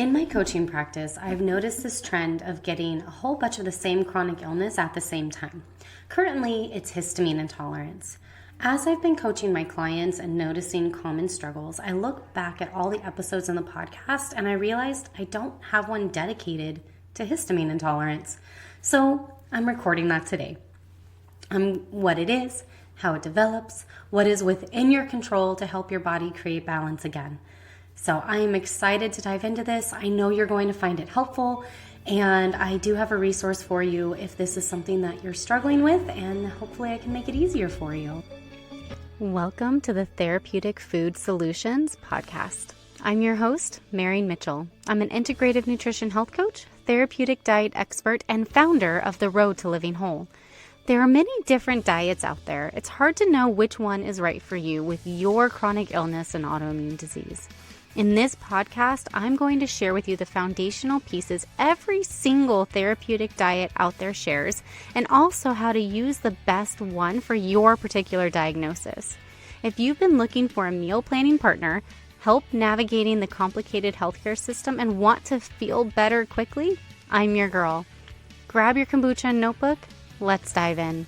In my coaching practice, I've noticed this trend of getting a whole bunch of the same chronic illness at the same time. Currently, it's histamine intolerance. As I've been coaching my clients and noticing common struggles, I look back at all the episodes in the podcast and I realized I don't have one dedicated to histamine intolerance. So I'm recording that today. What it is, how it develops, what is within your control to help your body create balance again. So I am excited to dive into this. I know you're going to find it helpful, and I do have a resource for you if this is something that you're struggling with, and hopefully I can make it easier for you. Welcome to the Therapeutic Food Solutions podcast. I'm your host, Marian Mitchell. I'm an integrative nutrition health coach, therapeutic diet expert, and founder of The Road to Living Whole. There are many different diets out there. It's hard to know which one is right for you with your chronic illness and autoimmune disease. In this podcast, I'm going to share with you the foundational pieces every single therapeutic diet out there shares, and also how to use the best one for your particular diagnosis. If you've been looking for a meal planning partner, help navigating the complicated healthcare system, and want to feel better quickly, I'm your girl. Grab your kombucha and notebook. Let's dive in.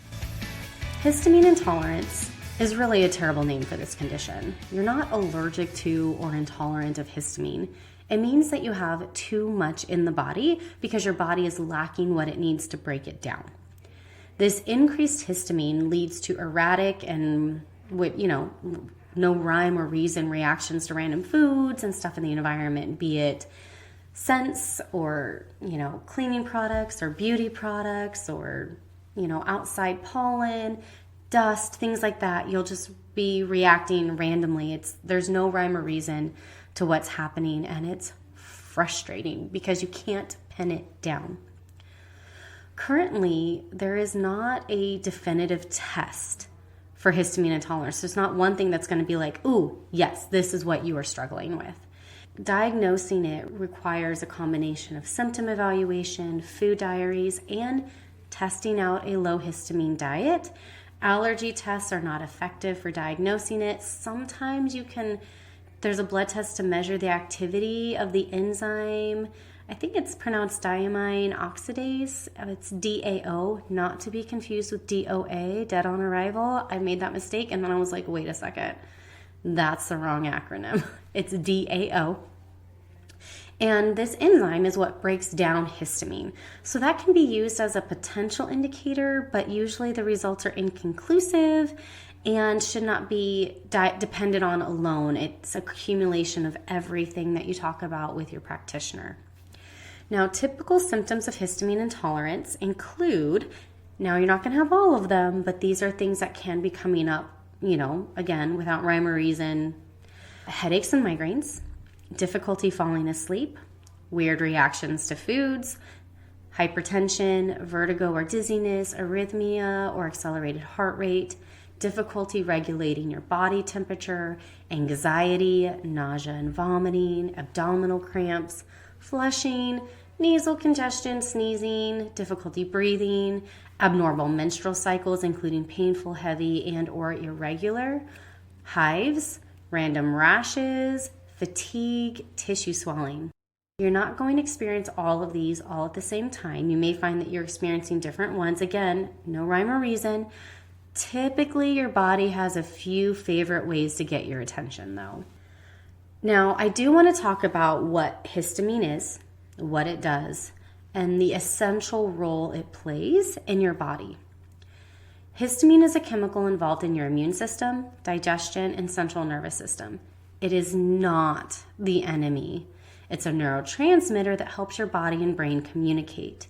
Histamine intolerance is really a terrible name for this condition. You're not allergic to or intolerant of histamine. It means that you have too much in the body because your body is lacking what it needs to break it down. This increased histamine leads to erratic and no rhyme or reason reactions to random foods and stuff in the environment, be it scents or, cleaning products or beauty products or, outside pollen, dust, things like that. You'll just be reacting randomly. There's no rhyme or reason to what's happening, and it's frustrating because you can't pin it down. Currently, there is not a definitive test for histamine intolerance. There's not one thing that's going to be like, ooh, yes, this is what you are struggling with. Diagnosing it requires a combination of symptom evaluation, food diaries, and testing out a low histamine diet. Allergy tests are not effective for diagnosing it. Sometimes there's a blood test to measure the activity of the enzyme. I think it's pronounced diamine oxidase. It's DAO, not to be confused with DOA, dead on arrival. I made that mistake and then I was like, wait a second, that's the wrong acronym. It's DAO. And this enzyme is what breaks down histamine. So that can be used as a potential indicator, but usually the results are inconclusive and should not be depended on alone. It's accumulation of everything that you talk about with your practitioner. Now, typical symptoms of histamine intolerance include, now you're not going to have all of them, but these are things that can be coming up, again, without rhyme or reason. Headaches and migraines, difficulty falling asleep, weird reactions to foods, hypertension, vertigo or dizziness, arrhythmia or accelerated heart rate, difficulty regulating your body temperature, anxiety, nausea and vomiting, abdominal cramps, flushing, nasal congestion, sneezing, difficulty breathing, abnormal menstrual cycles, including painful, heavy, and or irregular, hives, random rashes, fatigue, tissue swelling. You're not going to experience all of these all at the same time. You may find that you're experiencing different ones. Again, no rhyme or reason. Typically, your body has a few favorite ways to get your attention, though. Now, I do want to talk about what histamine is, what it does, and the essential role it plays in your body. Histamine is a chemical involved in your immune system, digestion, and central nervous system. It is not the enemy. It's a neurotransmitter that helps your body and brain communicate.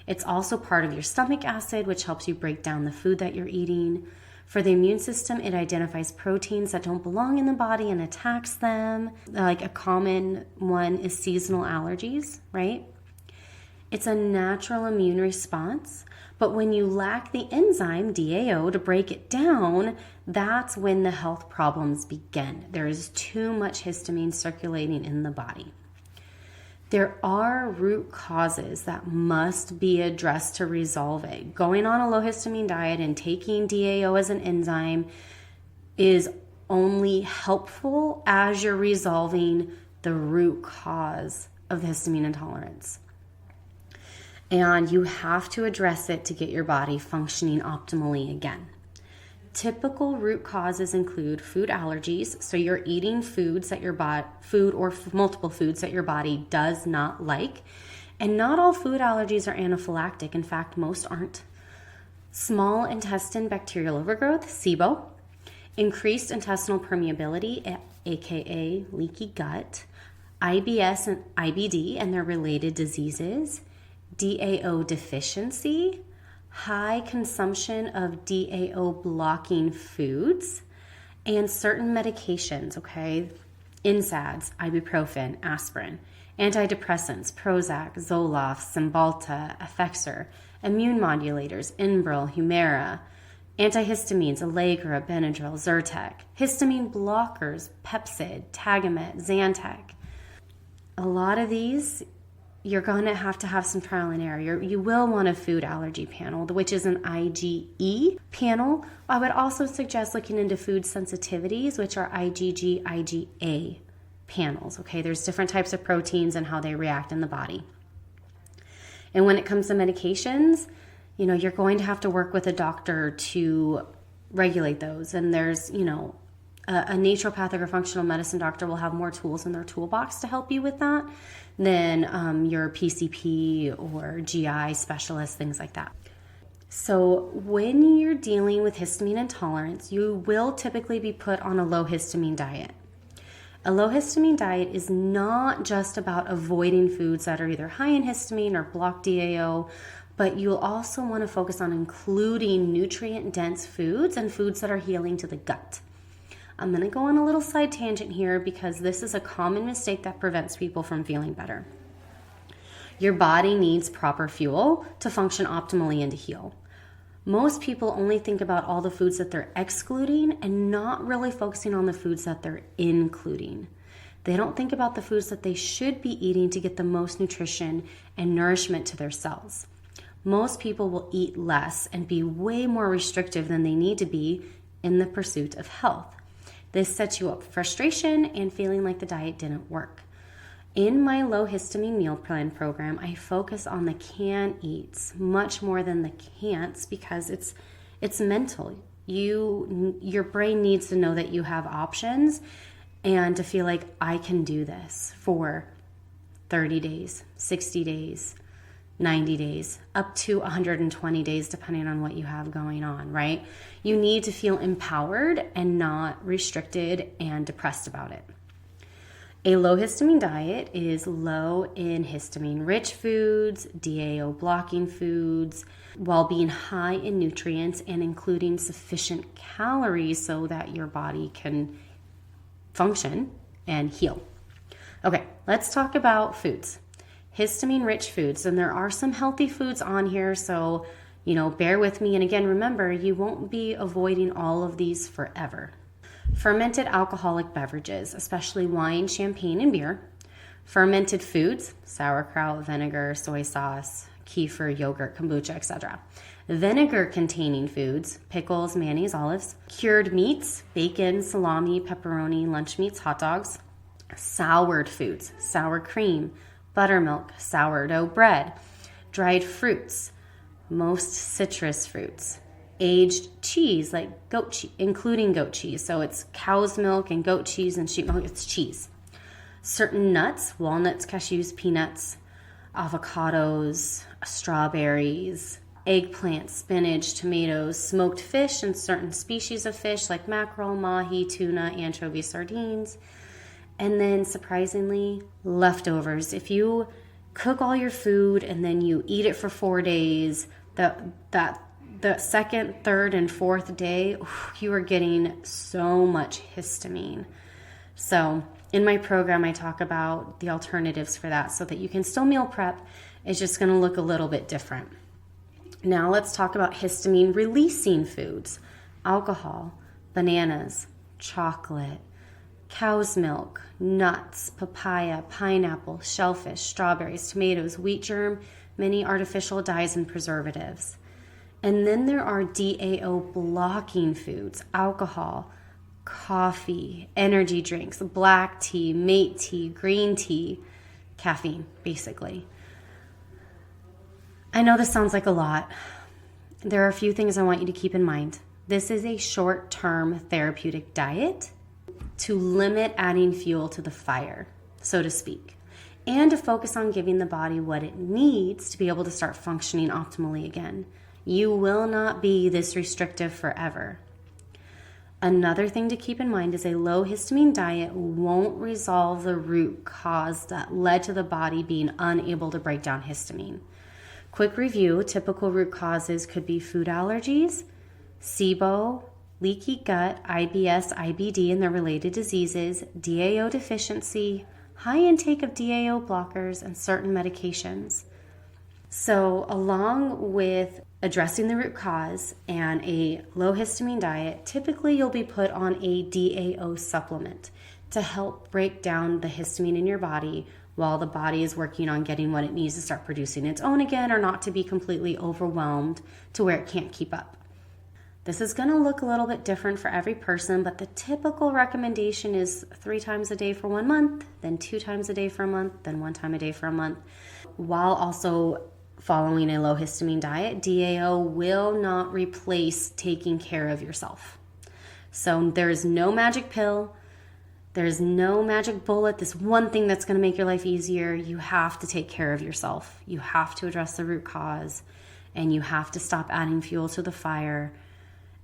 It's also part of your stomach acid, which helps you break down the food that you're eating. For the immune system, it identifies proteins that don't belong in the body and attacks them. Like a common one is seasonal allergies, right? It's a natural immune response. But when you lack the enzyme DAO to break it down, that's when the health problems begin. There is too much histamine circulating in the body. There are root causes that must be addressed to resolve it. Going on a low histamine diet and taking DAO as an enzyme is only helpful as you're resolving the root cause of histamine intolerance. And you have to address it to get your body functioning optimally again. Typical root causes include food allergies. So you're eating foods that multiple foods that your body does not like. And not all food allergies are anaphylactic. In fact, most aren't. Small intestine bacterial overgrowth, SIBO. Increased intestinal permeability, aka leaky gut. IBS and IBD and their related diseases. DAO deficiency. High consumption of DAO blocking foods, and certain medications, okay? NSAIDs, ibuprofen, aspirin, antidepressants, Prozac, Zoloft, Cymbalta, Effexor, immune modulators, Enbrel, Humira, antihistamines, Allegra, Benadryl, Zyrtec, histamine blockers, Pepcid, Tagamet, Zantac. A lot of these, you're going to have some trial and error. You will want a food allergy panel, which is an IgE panel. I would also suggest looking into food sensitivities, which are IgG, IgA panels. Okay, there's different types of proteins and how they react in the body. And when it comes to medications, you're going to have to work with a doctor to regulate those. And there's, a naturopathic or functional medicine doctor will have more tools in their toolbox to help you with that than your PCP or GI specialist, things like that. So when you're dealing with histamine intolerance, you will typically be put on a low histamine diet. A low histamine diet is not just about avoiding foods that are either high in histamine or block DAO, but you'll also want to focus on including nutrient-dense foods and foods that are healing to the gut. I'm going to go on a little side tangent here because this is a common mistake that prevents people from feeling better. Your body needs proper fuel to function optimally and to heal. Most people only think about all the foods that they're excluding and not really focusing on the foods that they're including. They don't think about the foods that they should be eating to get the most nutrition and nourishment to their cells. Most people will eat less and be way more restrictive than they need to be in the pursuit of health. This sets you up for frustration and feeling like the diet didn't work. In my low histamine meal plan program, I focus on the can eats much more than the can'ts because it's mental. Your brain needs to know that you have options and to feel like I can do this for 30 days, 60 days, 90 days, up to 120 days, depending on what you have going on, right? You need to feel empowered and not restricted and depressed about it. A low histamine diet is low in histamine-rich foods, DAO blocking foods, while being high in nutrients and including sufficient calories so that your body can function and heal. Okay, let's talk about foods. Histamine-rich foods, and there are some healthy foods on here, so bear with me. And again, remember, you won't be avoiding all of these forever. Fermented alcoholic beverages, especially wine, champagne, and beer. Fermented foods, sauerkraut, vinegar, soy sauce, kefir, yogurt, kombucha, etc. Vinegar-containing foods, pickles, mayonnaise, olives. Cured meats, bacon, salami, pepperoni, lunch meats, hot dogs. Soured foods, sour cream, buttermilk, sourdough bread, dried fruits, most citrus fruits, aged cheese like goat cheese, including goat cheese. So it's cow's milk and goat cheese and sheep milk, it's cheese. Certain nuts, walnuts, cashews, peanuts, avocados, strawberries, eggplants, spinach, tomatoes, smoked fish and certain species of fish like mackerel, mahi, tuna, anchovies, sardines. And then, surprisingly, leftovers. If you cook all your food and then you eat it for 4 days, the second, third, and fourth day, you are getting so much histamine. So in my program, I talk about the alternatives for that so that you can still meal prep. It's just going to look a little bit different. Now let's talk about histamine-releasing foods. Alcohol, bananas, chocolate, cow's milk, nuts, papaya, pineapple, shellfish, strawberries, tomatoes, wheat germ, many artificial dyes and preservatives. And then there are DAO blocking foods, alcohol, coffee, energy drinks, black tea, mate tea, green tea, caffeine, basically. I know this sounds like a lot. There are a few things I want you to keep in mind. This is a short-term therapeutic diet to limit adding fuel to the fire, so to speak, and to focus on giving the body what it needs to be able to start functioning optimally again. You will not be this restrictive forever. Another thing to keep in mind is a low histamine diet won't resolve the root cause that led to the body being unable to break down histamine. Quick review, typical root causes could be food allergies, SIBO, leaky gut, IBS, IBD and their related diseases, DAO deficiency, high intake of DAO blockers, and certain medications. So along with addressing the root cause and a low histamine diet, typically you'll be put on a DAO supplement to help break down the histamine in your body while the body is working on getting what it needs to start producing its own again, or not to be completely overwhelmed to where it can't keep up. This is going to look a little bit different for every person, but the typical recommendation is 3 times a day for 1 month, then 2 times a day for a month, then 1 time a day for a month, while also following a low histamine diet. DAO will not replace taking care of yourself. So there's no magic pill. There's no magic bullet, this one thing that's going to make your life easier. You have to take care of yourself. You have to address the root cause, and you have to stop adding fuel to the fire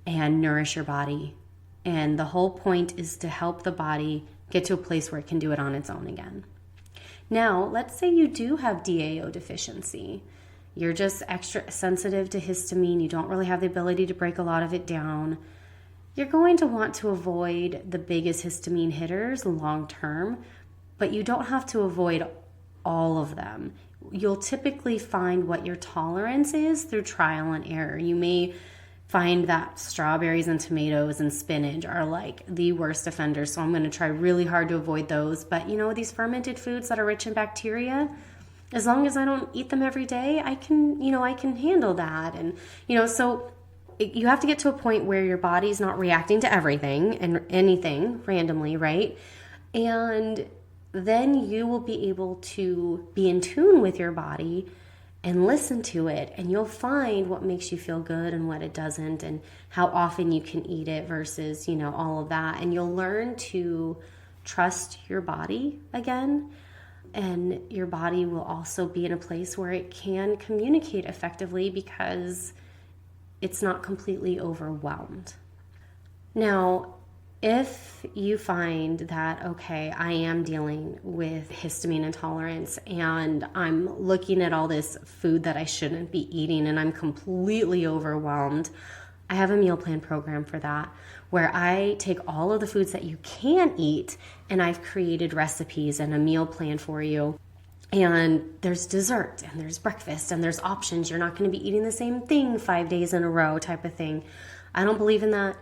and nourish your body. And the whole point is to help the body get to a place where it can do it on its own again. Now, let's say you do have DAO deficiency. You're just extra sensitive to histamine. You don't really have the ability to break a lot of it down. You're going to want to avoid the biggest histamine hitters long term, but you don't have to avoid all of them. You'll typically find what your tolerance is through trial and error. You may find that strawberries and tomatoes and spinach are like the worst offenders, so I'm going to try really hard to avoid those. But these fermented foods that are rich in bacteria, as long as I don't eat them every day, I can handle that. And so you have to get to a point where your body's not reacting to everything and anything randomly, right? And then you will be able to be in tune with your body and listen to it, and you'll find what makes you feel good and what it doesn't, and how often you can eat it versus, all of that. And you'll learn to trust your body again, and your body will also be in a place where it can communicate effectively because it's not completely overwhelmed. Now, if you find that, okay, I am dealing with histamine intolerance and I'm looking at all this food that I shouldn't be eating and I'm completely overwhelmed, I have a meal plan program for that, where I take all of the foods that you can eat and I've created recipes and a meal plan for you. And there's dessert and there's breakfast and there's options. You're not going to be eating the same thing 5 days in a row type of thing. I don't believe in that.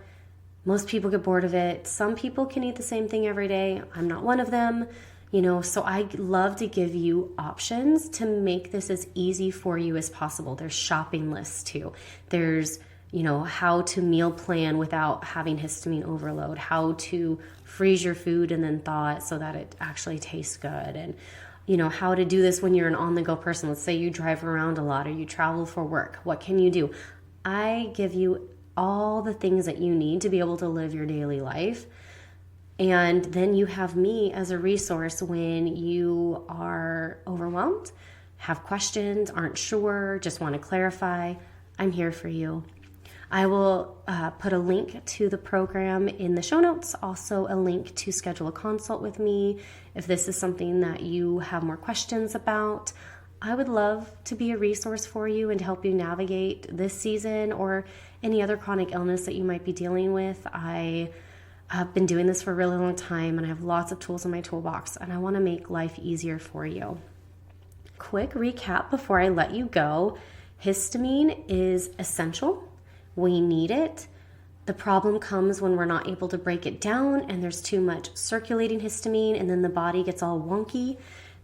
Most people get bored of it. Some people can eat the same thing every day. I'm not one of them, so I love to give you options to make this as easy for you as possible. There's shopping lists too. There's, how to meal plan without having histamine overload, how to freeze your food and then thaw it so that it actually tastes good, and how to do this when you're an on-the-go person. Let's say you drive around a lot or you travel for work. What can you do? I give you all the things that you need to be able to live your daily life. And then you have me as a resource when you are overwhelmed, have questions, aren't sure, just want to clarify. I'm here for you. I will put a link to the program in the show notes, also a link to schedule a consult with me if this is something that you have more questions about. I would love to be a resource for you and to help you navigate this season or any other chronic illness that you might be dealing with. I have been doing this for a really long time and I have lots of tools in my toolbox, and I want to make life easier for you. Quick recap before I let you go. Histamine is essential. We need it. The problem comes when we're not able to break it down and there's too much circulating histamine and then the body gets all wonky.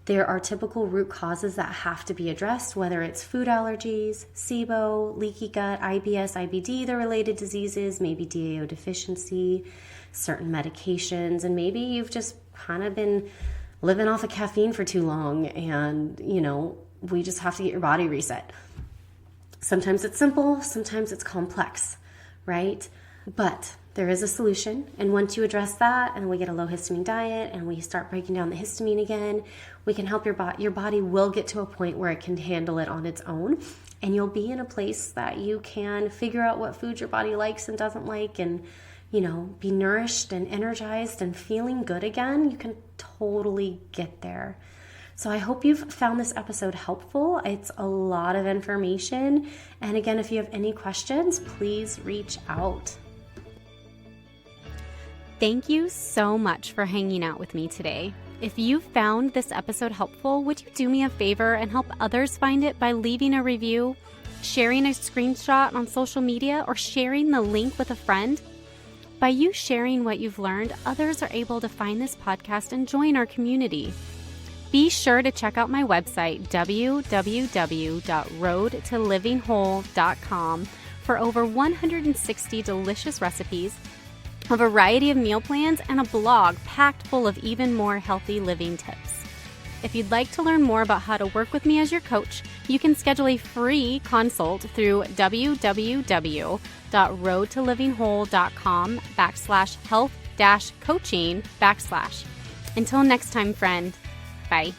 There are typical root causes that have to be addressed, whether it's food allergies, SIBO, leaky gut, IBS, IBD, the related diseases, maybe DAO deficiency, certain medications, and maybe you've just kind of been living off of caffeine for too long, and, we just have to get your body reset. Sometimes it's simple, sometimes it's complex, right? But there is a solution, and once you address that and we get a low histamine diet and we start breaking down the histamine again, we can help your body will get to a point where it can handle it on its own, and you'll be in a place that you can figure out what food your body likes and doesn't like, and be nourished and energized and feeling good again. You can totally get there. So I hope you've found this episode helpful. It's a lot of information. And again, if you have any questions, please reach out. Thank you so much for hanging out with me today. If you found this episode helpful, would you do me a favor and help others find it by leaving a review, sharing a screenshot on social media, or sharing the link with a friend? By you sharing what you've learned, others are able to find this podcast and join our community. Be sure to check out my website, www.roadtolivingwhole.com, for over 160 delicious recipes, a variety of meal plans, and a blog packed full of even more healthy living tips. If you'd like to learn more about how to work with me as your coach, you can schedule a free consult through www.roadtolivingwhole.com/health-coaching/. Until next time, friend. Bye.